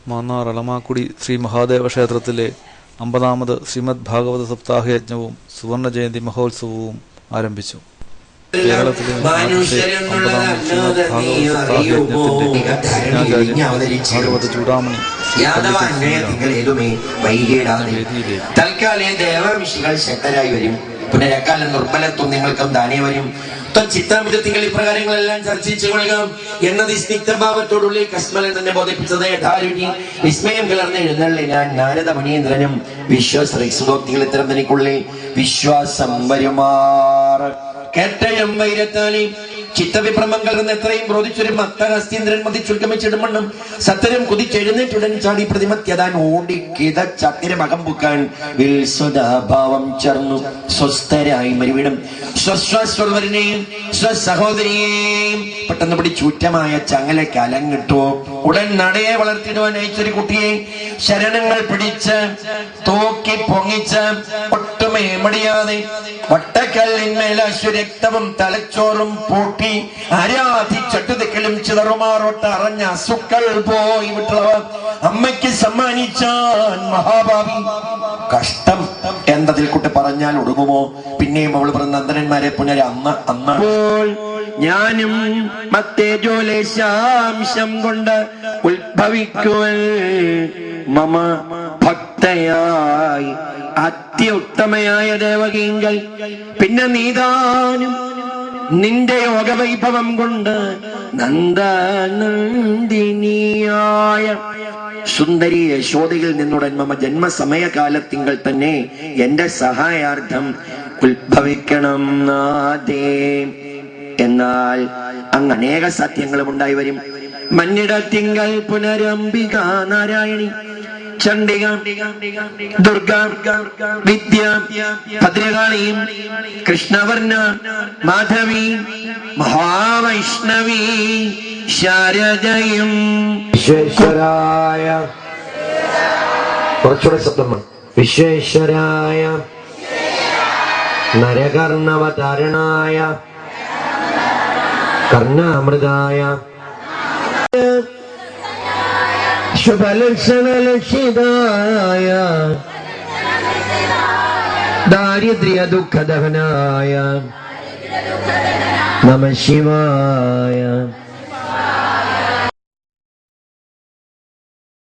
മാന്നാർ അളമാക്കുടി ശ്രീ മഹാദേവ ക്ഷേത്രത്തിലെ 50ാമത് ശ്രീമദ് ഭാഗവത സപ്താഹ യജ്ഞവും സുവർണ ജയന്തി മഹോത്സവവും ആരംഭിച്ചു. കേരളത്തിലെ ഭാഗവത ചൂടാമണി തൽക്കാലം ദേവഋഷികൾ ശക്തരായി വരും. പുനരക്കാലം ദുർബലത്വം നിങ്ങൾക്കും താനേ വരും. ചിത്താമിതത്തിങ്ങൾ ഇപ്രകാരങ്ങളെല്ലാം ചർച്ചിച്ചു കൊള്ളുക എന്നത് സ്നിഗ്ധഭാവത്തോടുള്ളിൽ കസ്മലൻ തന്നെ ബോധിപ്പിച്ചത്. വിസ്മയം കലർന്ന് എഴുന്നള്ളിനാൻ നാരദ മുനീന്ദ്രനും വിശ്വാസോക്തികൾ ഇത്തരം തനിക്കുള്ളിൽ വിശ്വാസം വരുമാർ കേട്ടയം വൈരത്താലി ചിത്തവിഭ്രമം കലർന്ന് എത്രയും ക്രോധിച്ചൊരു മത്തഹസ്തീന്ദ്രൻ മതിച്ചുൽക്കമിച്ചിടുമണ്ണം സത്തരം കുതിച്ചെഴുന്നേറ്റുടൻ ചാടി പ്രതിമത്യതാൻ ഓടി കിതച്ചത്തിരം അകമ്പുക്കാൻ വിൽസ്വതാഭാവം ചേർന്നു സ്വസ്ഥരായി മരുവിടും സ്വസ്വസ്വരനെയും സ്വസഹോദരിയെയും പെട്ടെന്ന് പിടിച്ചൂറ്റമായ ചങ്ങലയ്ക്ക് അലങ്ങിട്ടു. ഉടൻ നടയെ വളർത്തിടുവാൻ അയച്ചൊരു കുട്ടിയെ ശരണങ്ങൾ പിടിച്ച് തൂക്കി പൊങ്ങിച്ച് ഒട്ടുമേ മടിയാതെ വട്ടക്കല്ലിന്മേൽ അശ്വരക്തവും തലച്ചോറും പൂട്ടി ആരാധിച്ചട്ടുതിക്കലും ചിതറുമാറോട്ട് അറിഞ്ഞ അസുക്കൾ പോയി വിട്ടുള്ളവർ അമ്മയ്ക്ക് സമ്മാനിച്ചാൻ മഹാഭാവി. കഷ്ടം എന്നതിൽ കുട്ടി പറഞ്ഞാൽ ഒടുങ്ങുമോ? പിന്നെയും അവൾ പറഞ്ഞ നന്ദനന്മാരെ പുനരപ്പോൾ ഞാനും മത്തേജോലേശാംശം കൊണ്ട് ഉത്ഭവിക്കുവൽ മമ ഭക്തയായി അത്യുത്തമയായ ദേവകീങ്കൽ പിന്നെ നീതാനും നിന്റെ യോഗവൈഭവം കൊണ്ട് നന്ദനന്ദിനിയായ സുന്ദരി യശോദയിൽ നിന്നുടൻ മമ ജന്മസമയകാലത്തിങ്കൽ തന്നെ എന്റെ സഹായാർത്ഥം ഉത്ഭവിക്കണം നാദേ. എന്നാൽ അങ്ങ് അനേക സത്യങ്ങളും ഉണ്ടായി വരും. മന്നിടത്തിങ്കൽ പുനരംബിക നാരായണി ചണ്ഡിക ദുർഗ വിദ്യ ഭദ്രകാളിയും കൃഷ്ണവർണ്ണ മാധവി മഹാവൈഷ്ണവി ശാരദയും വിശ്വേശ്വരായ കുറച്ചുകൂടെ ശബ്ദമാണ്. വിശ്വേശ്വരായ നരകർണവതാരണായ കർണാമൃതായ ശുഭലക്ഷണലക്ഷിതായ ദാരിദ്ര്യ ദുഃഖദഹനായ നമഃ ശിവായ.